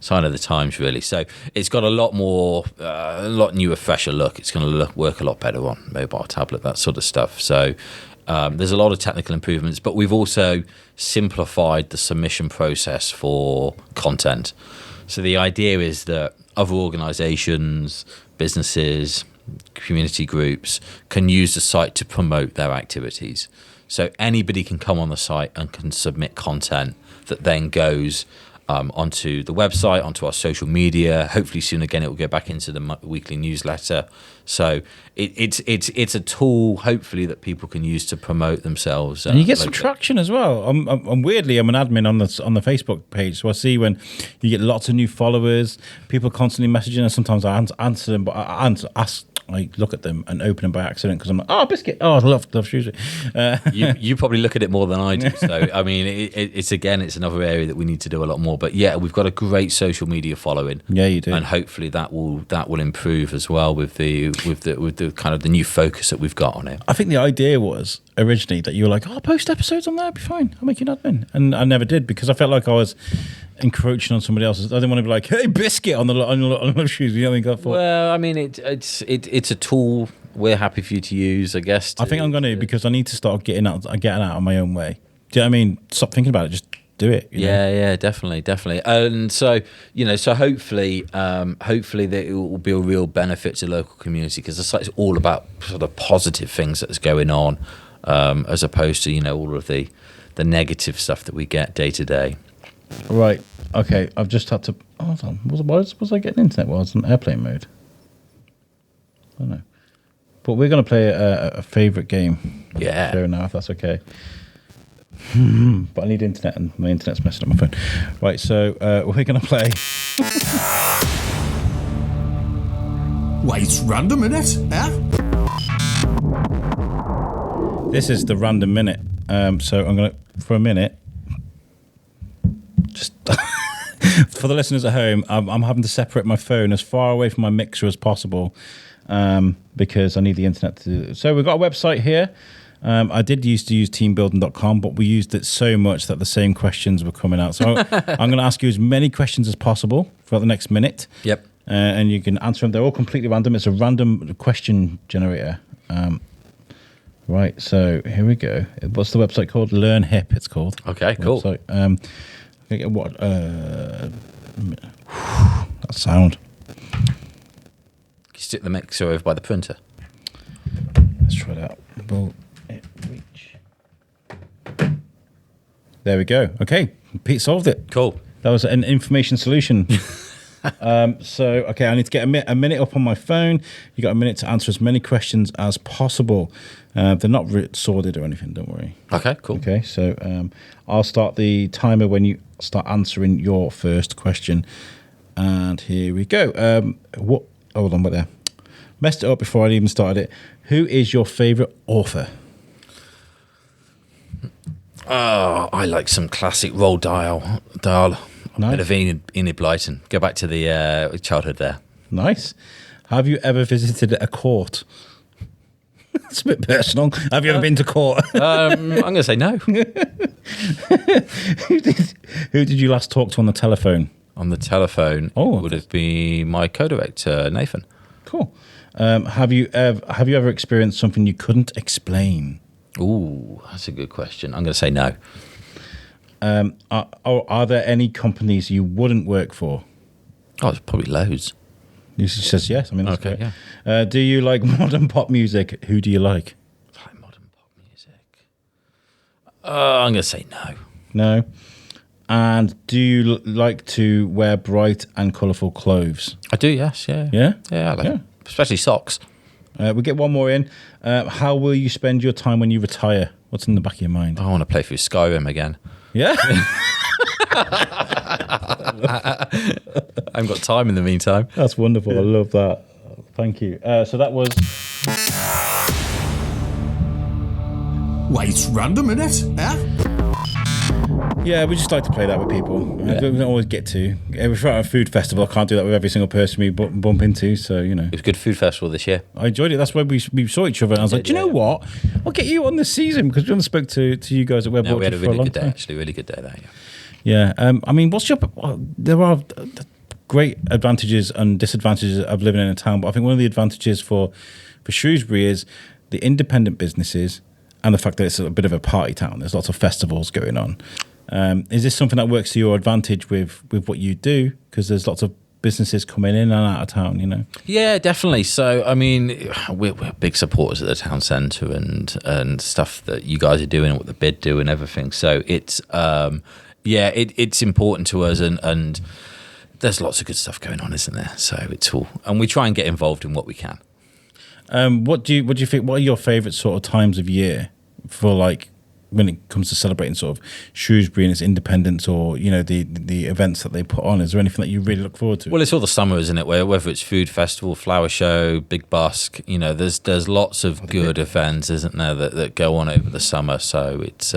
sign of the times really. So it's got a lot newer, fresher look. It's going to work a lot better on mobile, tablet, that sort of stuff. So there's a lot of technical improvements, but we've also simplified the submission process for content. So the idea is that other organisations, businesses, community groups can use the site to promote their activities. So anybody can come on the site and can submit content that then goes onto the website, onto our social media. Hopefully soon again it will go back into the weekly newsletter. So it's a tool hopefully that people can use to promote themselves. And you get some traction as well. I'm weirdly I'm an admin on the Facebook page, so I see when you get lots of new followers, people constantly messaging, and sometimes I answer them, but I look at them and open them by accident because I'm like, biscuit. I love Shrewsbury. You probably look at it more than I do. So it's another area that we need to do a lot more. But yeah, we've got a great social media following. Yeah, you do. And hopefully that will improve as well with the kind of the new focus that we've got on it. I think the idea was originally that you were like, post episodes on there, be fine. I'll make you an admin, and I never did because I felt like I was encroaching on somebody else's. I didn't want to be like, hey, biscuit on the shoes. You know what I mean? Well, it's a tool we're happy for you to use, I guess. I think I'm going to because I need to start getting out of my own way. Do you know what I mean? Stop thinking about it. Just do it. Yeah, definitely. And so hopefully that it will be a real benefit to the local community because the site's all about sort of positive things that's going on, as opposed to all of the negative stuff that we get day to day. Right. Okay. I've just had to. Hold on. Was I getting internet while I was on airplane mode? I don't know. But we're going to play a favourite game. Yeah. Show now, if that's okay. But I need internet, and my internet's messing up my phone. Right. So we're going to play. Why, it's random, innit? This is the random minute. So I'm going to, for a minute, just for the listeners at home, I'm having to separate my phone as far away from my mixer as possible because I need the internet to do it. So we've got a website here. I did used to use teambuilding.com, but we used it so much that the same questions were coming out. So I'm going to ask you as many questions as possible for the next minute. Yep. And you can answer them. They're all completely random. It's a random question generator. Right, so here we go. What's the website called? Learn Hip, it's called. Okay, cool. Website. What? That sound. You stick the mixer over by the printer. Let's try that. Will it reach? There we go. Okay, Pete solved it. Cool. That was an information solution. Okay, I need to get a minute up on my phone. You got a minute to answer as many questions as possible. They're not sorted or anything, don't worry. Okay, cool. Okay, so I'll start the timer when you start answering your first question. And here we go. Hold on, wait there. Messed it up before I even started it. Who is your favourite author? Oh, I like some classic Roald Dahl. Nice. A bit of Enid Blyton. Go back to the childhood there. Nice. Have you ever visited a court? It's a bit personal. Have you ever been to court? I'm going to say no. Who did you last talk to on the telephone? On the telephone, it would have been my co-director, Nathan. Cool. Have you ever experienced something you couldn't explain? Ooh, that's a good question. I'm going to say no. Are there any companies you wouldn't work for? Oh, it's probably loads. She says yes. I mean, that's Okay, great. yeah. Do you like modern pop music? Who do you like? Like modern pop music. I'm going to say no. No. And do you like to wear bright and colourful clothes? I do, yes, yeah. Yeah? Yeah, I like Yeah. it. Especially socks. We get one more in. How will you spend your time when you retire? What's in the back of your mind? I want to play through Skyrim again. Yeah? I haven't got time in the meantime. That's wonderful. I love that. Thank you. So that was... Wait, random, innit? Eh? Yeah, we just like to play that with people. We don't always get to. If we're at a food festival, I can't do that with every single person we bump into, so, you know. It was a good food festival this year. I enjoyed it. That's why we saw each other, and I was like, do you know what? I'll get you on this season, because we haven't spoke to you guys at Web No, we had a really good day, time. actually. Really good day there, yeah. Yeah. I mean, there are great advantages and disadvantages of living in a town, but I think one of the advantages for Shrewsbury is the independent businesses and the fact that it's a bit of a party town. There's lots of festivals going on. Is this something that works to your advantage with what you do? Because there's lots of businesses coming in and out of town, you know? Yeah, definitely. So, I mean, we're big supporters of the town centre and stuff that you guys are doing, what the bid do and everything. So it's, it's important to us and there's lots of good stuff going on, isn't there? So it's all, and we try and get involved in what we can. What do you think? What are your favourite sort of times of year for, like, when it comes to celebrating sort of Shrewsbury and its independence, or, you know, the events that they put on? Is there anything that you really look forward to? Well, it's all the summer, isn't it? Whether it's food festival, flower show, big busk, you know, there's lots of good events, isn't there, that go on over the summer. So it's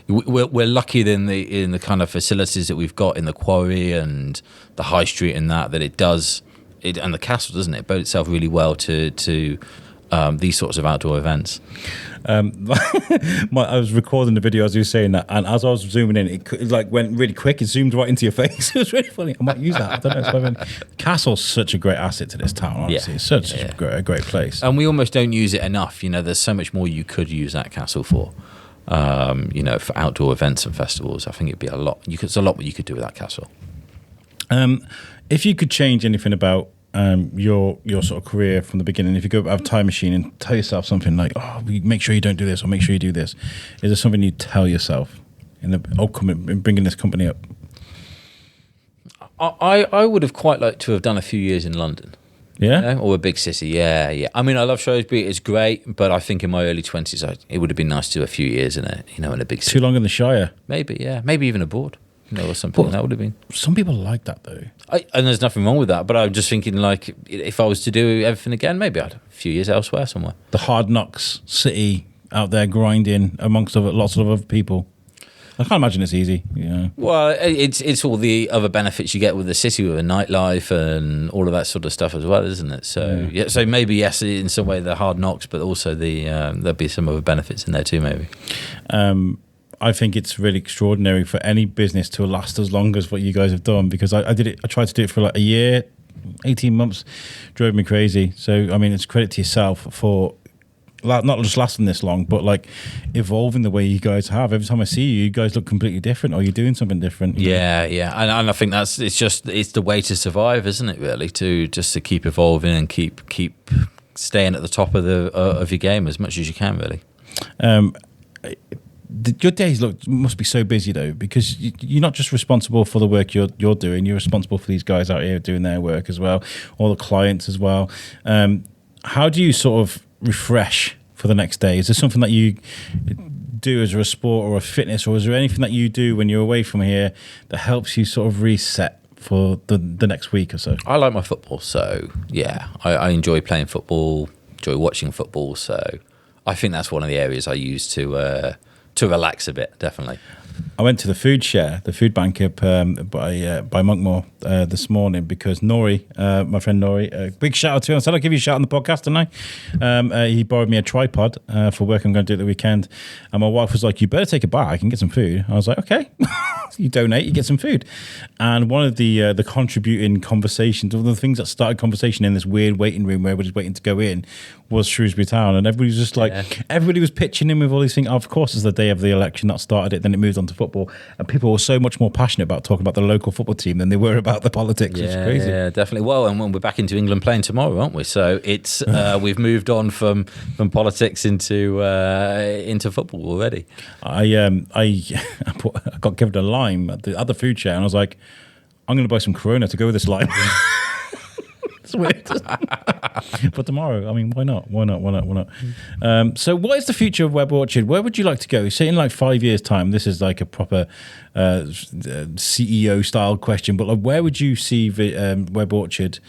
we're lucky in the kind of facilities that we've got in the quarry and the high street and that it does it, and the castle, doesn't it, bode itself really well to these sorts of outdoor events. I was recording the video as you were saying that, and as I was zooming in, it like went really quick. It zoomed right into your face. It was really funny. I might use that. I don't know. Castle's such a great asset to this town. Honestly, it's such a great place. And we almost don't use it enough. You know, there's so much more you could use that castle for. You know, for outdoor events and festivals, I think it'd be a lot. There's a lot what you could do with that castle. If you could change anything about your sort of career from the beginning, if you go have a time machine and tell yourself something like, oh, make sure you don't do this, or make sure you do this, is there something you tell yourself in bringing this company up? I would have quite liked to have done a few years in London. Yeah? You know, or a big city. Yeah. I mean, I love Shrewsbury. It's great, but I think in my early 20s, it would have been nice to do a few years in a big city. Too long in the Shire. Maybe, yeah. Maybe even abroad. You know, or something. That would have been. Some people like that, though. And there's nothing wrong with that, but I'm just thinking, like, if I was to do everything again, maybe I'd have a few years elsewhere somewhere. The hard knocks city out there grinding amongst lots of other people. I can't imagine it's easy. You know. Well, it's all the other benefits you get with the city, with the nightlife and all of that sort of stuff as well, isn't it? So so maybe yes, in some way the hard knocks, but also there'll be some other benefits in there too, maybe. I think it's really extraordinary for any business to last as long as what you guys have done, because I did it. I tried to do it for like a year, 18 months, drove me crazy. So, I mean, it's credit to yourself for not just lasting this long, but like evolving the way you guys have. Every time I see you, you guys look completely different, or you're doing something different. Yeah. And I think it's the way to survive, isn't it, really? To keep evolving and keep staying at the top of your game as much as you can, really. Your days must be so busy though, because you're not just responsible for the work you're doing. You're responsible for these guys out here doing their work as well, all the clients as well. How do you sort of refresh for the next day? Is there something that you do as a sport or a fitness, or is there anything that you do when you're away from here that helps you sort of reset for the next week or so? I like my football, so yeah, I enjoy playing football, enjoy watching football. So I think that's one of the areas I use to relax a bit, definitely. I went to the food share, the food bank up by Monkmore this morning because Nori, my friend Nori, big shout out to him. I said I'll give you a shout on the podcast, didn't I? He borrowed me a tripod for work I'm going to do at the weekend. And my wife was like, you better take it back and get some food. I was like, okay. You donate, you get some food. And one of the contributing conversations, one of the things that started conversation in this weird waiting room where everybody's waiting to go in was Shrewsbury Town. And everybody was just like, everybody was pitching in with all these things. Of course, it's the day of the election that started it. Then it moved on to football. And people were so much more passionate about talking about the local football team than they were about the politics. It's crazy. Yeah, definitely. Well, and when we're back into England playing tomorrow, aren't we? So it's we've moved on from politics into football already. I got given a lime at the food share, and I was like, I'm going to buy some Corona to go with this lime. It's weird. But tomorrow, I mean, why not? So what is the future of Web Orchard? Where would you like to go? Say in like 5 years' time, this is like a proper CEO style question, but like, where would you see Web Orchard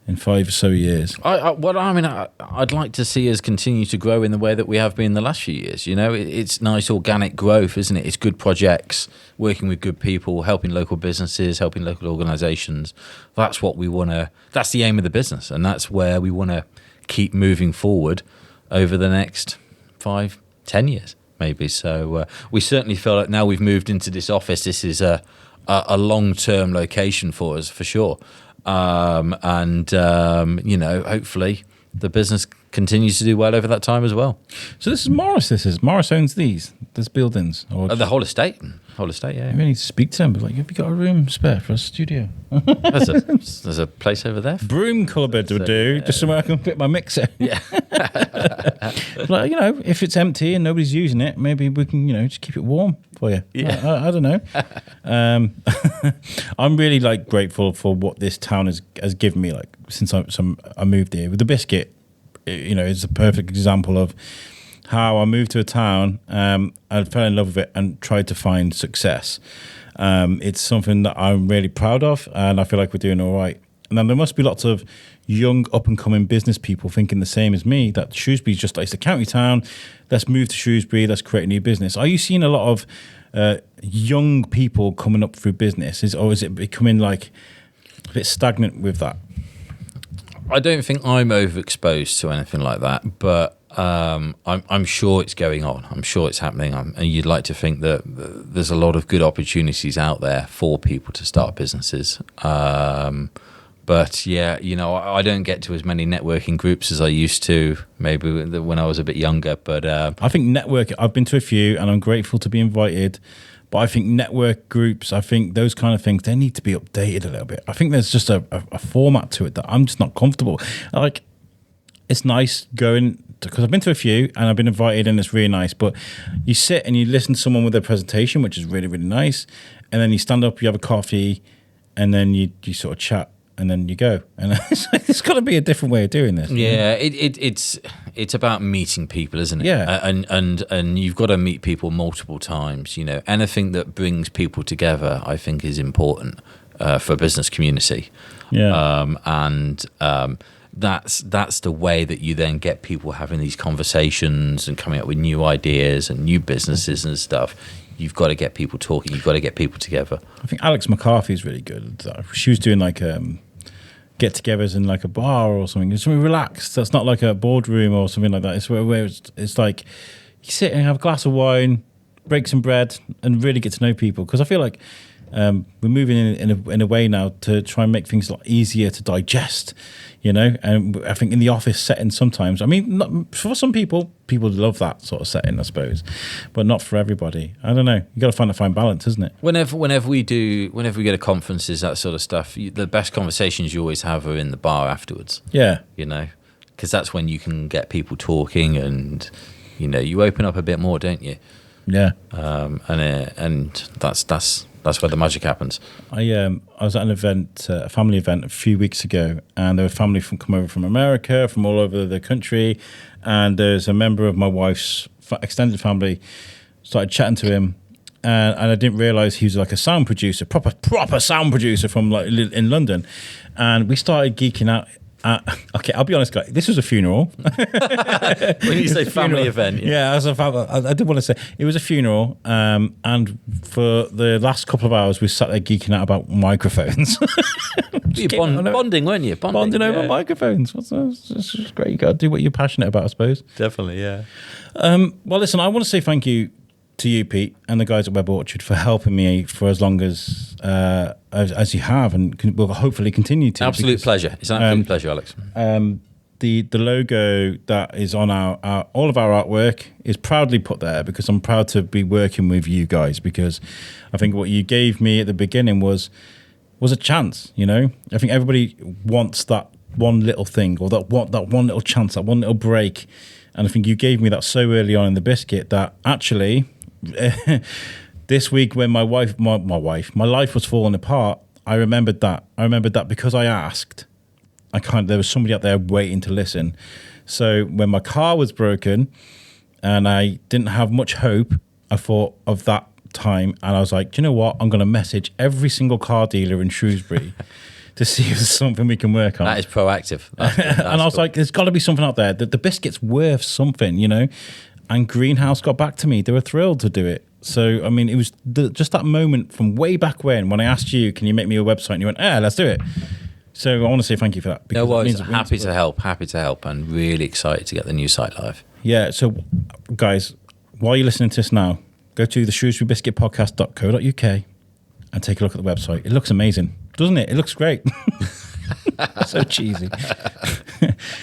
in 5 or so years? I'd like to see us continue to grow in the way that we have been in the last few years. You know, it's nice organic growth, isn't it? It's good projects, working with good people, helping local businesses, helping local organisations. That's what we want to. That's the aim of the business, and that's where we want to keep moving forward over the next 5-10 years, maybe. So we certainly feel like now we've moved into this office. This is a long-term location for us, for sure. Hopefully the business continues to do well over that time as well. So this is Morris. Morris owns these buildings, or the whole estate. Yeah. You need to speak to him, but like, have you got a room spare for a studio? There's a place over there. Broom cupboard would do, just somewhere I can fit my mixer. Yeah. Like, if it's empty and nobody's using it, maybe we can, just keep it warm for you. Yeah. I don't know. I'm really like grateful for what this town has given me. Like since I moved here with the biscuit, it's a perfect example of how I moved to a town. I fell in love with it and tried to find success. It's something that I'm really proud of, and I feel like we're doing all right. And then there must be lots of young up-and-coming business people thinking the same as me, that Shrewsbury's just like, it's a county town, let's move to Shrewsbury, let's create a new business. Are you seeing a lot of young people coming up through business, or is it becoming like a bit stagnant with that? I don't think I'm overexposed to anything like that, but I'm sure it's going on. I'm sure it's happening. And you'd like to think that there's a lot of good opportunities out there for people to start businesses. But yeah, I don't get to as many networking groups as I used to, maybe when I was a bit younger. But I think I've been to a few, and I'm grateful to be invited. But I think network groups, I think those kind of things, they need to be updated a little bit. I think there's just a format to it that I'm just not comfortable. Like, it's nice going, because I've been to a few and I've been invited and it's really nice, but you sit and you listen to someone with their presentation, which is really, really nice. And then you stand up, you have a coffee, and then you sort of chat. And then you go, and it's got to be a different way of doing this. Yeah, it's about meeting people, isn't it? Yeah, and you've got to meet people multiple times. Anything that brings people together, I think, is important for a business community. Yeah, that's the way that you then get people having these conversations and coming up with new ideas and new businesses and stuff. You've got to get people talking. You've got to get people together. I think Alex McCarthy is really good. She was doing like get-togethers in like a bar or something. It's something relaxed. That's not like a boardroom or something like that. It's where it's like you sit and have a glass of wine, break some bread, and really get to know people. Because I feel like we're moving in a way now to try and make things a lot easier to digest. And I think in the office setting sometimes, I mean, for some people love that sort of setting, I suppose, but not for everybody. I don't know. You got to find a fine balance, isn't it? Whenever we go to conferences, that sort of stuff, the best conversations you always have are in the bar afterwards. Yeah. Because that's when you can get people talking and, you open up a bit more, don't you? Yeah. And that's where the magic happens. I was at an event, a family event, a few weeks ago, and there were family come over from America, from all over the country, and there's a member of my wife's extended family. Started chatting to him, and I didn't realise he was like a sound producer, proper sound producer from like in London, and we started geeking out Okay, I'll be honest, guys. This was a funeral. When you say family event, Yeah, I did want to say it was a funeral, and for the last couple of hours, we sat there geeking out about microphones. You're bonding, weren't you? Bonding over microphones. It's just great. You got to do what you're passionate about, I suppose. Definitely, yeah. Well, listen, I want to say thank you to you, Pete, and the guys at Web Orchard for helping me for as long as you have, and will hopefully continue to. Absolute pleasure. It's an absolute pleasure, Alex. The logo that is on our all of our artwork is proudly put there because I'm proud to be working with you guys, because I think what you gave me at the beginning was a chance. You know, I think everybody wants that one little thing, or that one little chance, that one little break, and I think you gave me that so early on in the biscuit that actually. This week when my life was falling apart, I remembered that because I asked, there was somebody out there waiting to listen. So when my car was broken and I didn't have much hope, I thought of that time and I was like, do you know what? I'm going to message every single car dealer in Shrewsbury to see if there's something we can work on. That is proactive. And I was like, there's got to be something out there. The biscuit's worth something, you know? And Greenhouse got back to me. They were thrilled to do it. So, I mean, it was just that moment from way back when I asked you, can you make me a website? And you went, let's do it. So I want to say thank you for that. No worries. Happy to help, and really excited to get the new site live. Yeah, so guys, while you're listening to this now, go to the shrewsburybiscuitpodcast.co.uk and take a look at the website. It looks amazing, doesn't it? It looks great. So cheesy.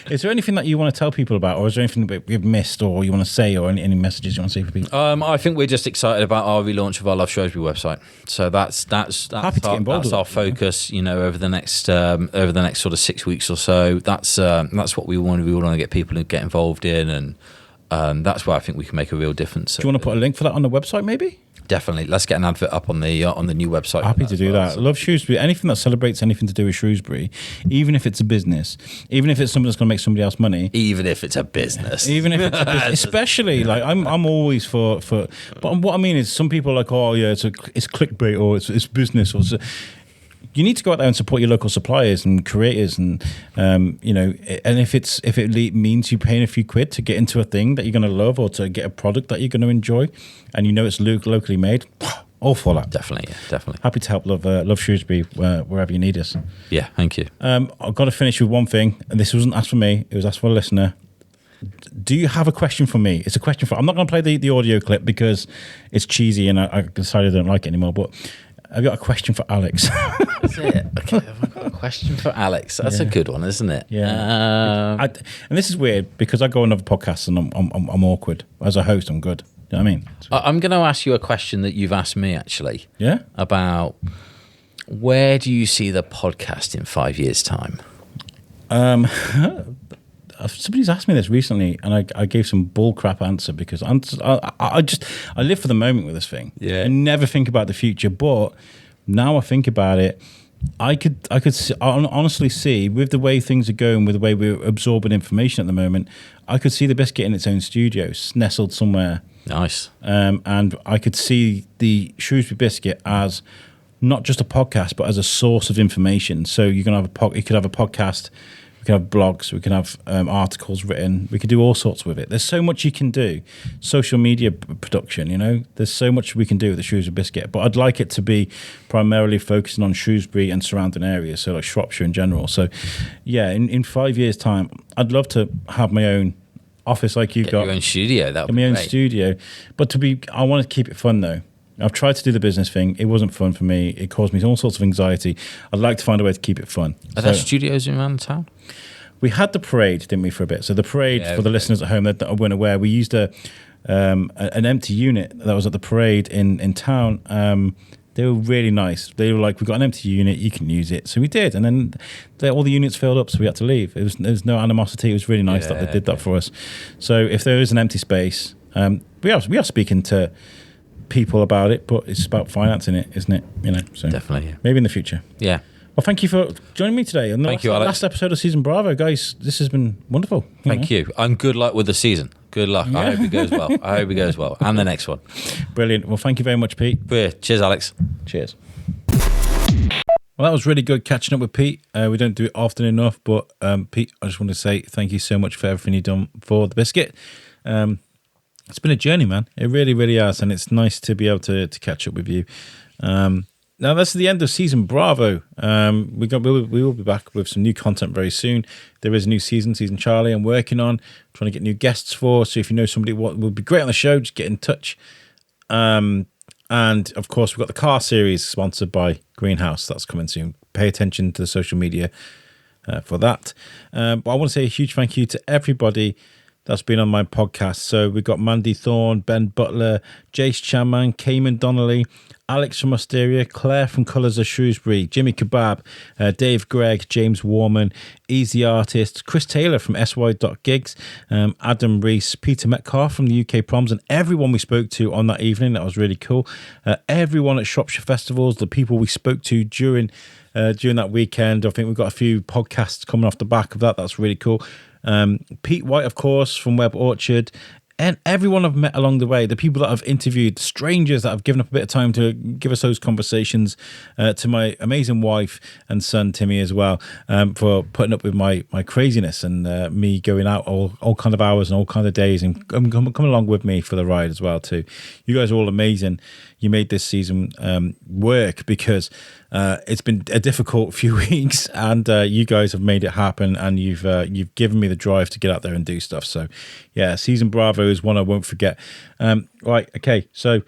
Is there anything that you want to tell people about, or is there anything that we've missed, or you want to say, or any messages you want to say for people? I think we're just excited about our relaunch of our Love Shrewsbury website. So that's our focus. You know, over the next sort of 6 weeks or so. That's what we want. We want to get people to get involved in, and that's where I think we can make a real difference. Do you want to put a link for that on the website, maybe? Definitely. Let's get an advert up on the new website. Happy to do that. Love Shrewsbury. Anything that celebrates anything to do with Shrewsbury, even if it's a business, even if it's something that's going to make somebody else money. Even if it's a business. Even if it's a business. Especially, like, I'm always for. But what I mean is, some people are like, oh, yeah, it's clickbait, or it's business, or you need to go out there and support your local suppliers and creators, and you know, and if it means you paying a few quid to get into a thing that you're going to love, or to get a product that you're going to enjoy, and you know it's locally made, all for that. Definitely. Happy to help Love Shrewsbury wherever you need us. Yeah, thank you. I've got to finish with one thing, and this wasn't asked for me; it was asked for a listener. Do you have a question for me? It's a question for. I'm not going to play the audio clip because it's cheesy, and I decided I don't like it anymore. But I've got a question for Alex. That's it. Okay, I've got a question for Alex. That's a good one, isn't it? Yeah. And this is weird because I go on other podcasts and I'm awkward. As a host, I'm good. You know what I mean? I'm going to ask you a question that you've asked me, actually. Yeah? About where do you see the podcast in 5 years' time? Somebody's asked me this recently, and I gave some bullcrap answer because I live for the moment with this thing. Yeah. I never think about the future, but now I think about it, I honestly see, with the way things are going, with the way we're absorbing information at the moment, I could see the biscuit in its own studio, nestled somewhere. Nice. And I could see the Shrewsbury Biscuit as not just a podcast, but as a source of information. So you could have a podcast. We can have blogs, we can have articles written, we can do all sorts with it. There's so much you can do. Social media production, you know, there's so much we can do with the Shrewsbury Biscuit. But I'd like it to be primarily focusing on Shrewsbury and surrounding areas, so like Shropshire in general. So, yeah, in 5 years' time, I'd love to have my own office like you've got. Your own studio, that would be my own great. studio. But I want to keep it fun, though. I've tried to do the business thing. It wasn't fun for me. It caused me all sorts of anxiety. I'd like to find a way to keep it fun. Are there studios around town? We had the parade, didn't we, for a bit? So the parade, for the listeners at home that weren't aware, we used an empty unit that was at the parade in town. They were really nice. They were like, we've got an empty unit, you can use it. So we did. And then all the units filled up, so we had to leave. There was no animosity. It was really nice that they did that for us. So if there is an empty space, we are speaking to people about it, but it's about financing it, isn't it? You know, so definitely. Yeah. Maybe in the future. Yeah. Well, thank you for joining me today. And Thank you, Alex. Last episode of Season Bravo, guys. This has been wonderful. Thank you. And good luck with the season. Good luck. I hope it goes well. And the next one. Brilliant. Well, thank you very much, Pete. Cheers, Alex. Cheers. Well, that was really good catching up with Pete. We don't do it often enough, but Pete, I just want to say thank you so much for everything you've done for the biscuit. It's been a journey, man. It really, really has, and it's nice to be able to catch up with you. Now, that's the end of Season Bravo. We will be back with some new content very soon. There is a new season Charlie, I'm working on, trying to get new guests for. So if you know somebody what would be great on the show, just get in touch. And, of course, we've got the car series sponsored by Greenhouse. That's coming soon. Pay attention to the social media for that. But I want to say a huge thank you to everybody that's been on my podcast. So we've got Mandy Thorne, Ben Butler, Jace Chaman, Cayman Donnelly, Alex from Osteria, Claire from Colours of Shrewsbury, Jimmy Kebab, Dave Gregg, James Warman, Easy Artist, Chris Taylor from sy.gigs, Adam Reese, Peter Metcalf from the UK Proms, and everyone we spoke to on that evening. That was really cool. Everyone at Shropshire Festivals, the people we spoke to during that weekend. I think we've got a few podcasts coming off the back of that. That's really cool. Pete White, of course, from Web Orchard, and everyone I've met along the way, the people that I've interviewed, strangers that have given up a bit of time to give us those conversations, to my amazing wife and son, Timmy, as well, for putting up with my craziness and me going out all kind of hours and all kind of days and come along with me for the ride as well, too. You guys are all amazing. You made this season work because it's been a difficult few weeks, and you guys have made it happen, and you've given me the drive to get out there and do stuff. So, yeah, Season Bravo is one I won't forget. Right, okay, so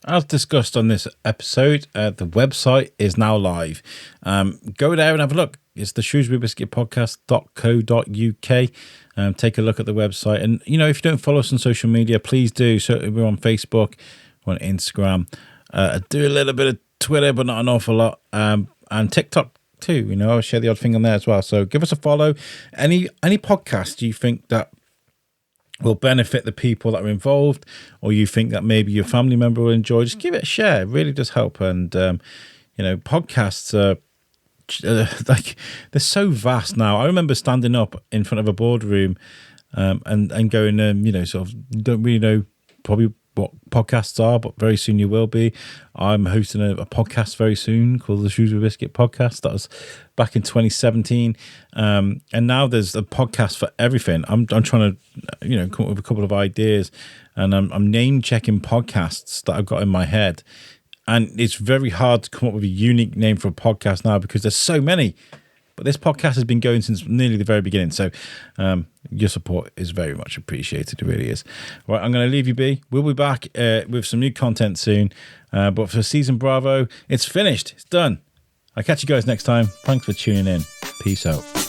as discussed on this episode, the website is now live. Go there and have a look. It's the Shrewsbury Biscuit podcast.co.uk. Take a look at the website. And, you know, if you don't follow us on social media, please do. Certainly we're on Facebook, we're on Instagram. I do a little bit of Twitter, but not an awful lot. And TikTok too. You know, I share the odd thing on there as well. So give us a follow. Any podcast you think that will benefit the people that are involved, or you think that maybe your family member will enjoy, just give it a share. It really does help. And you know, podcasts are like, they're so vast now. I remember standing up in front of a boardroom and going, you know, sort of don't really know probably what podcasts are, but very soon you will be. I'm hosting a podcast very soon called the Shrewsbury Biscuit Podcast. That was back in 2017, and now there's a podcast for everything. I'm trying to, you know, come up with a couple of ideas, and I'm name checking podcasts that I've got in my head, and it's very hard to come up with a unique name for a podcast now because there's so many. But this podcast has been going since nearly the very beginning. So your support is very much appreciated. It really is. Right, I'm going to leave you be. We'll be back with some new content soon. But for Season Bravo, it's finished. It's done. I'll catch you guys next time. Thanks for tuning in. Peace out.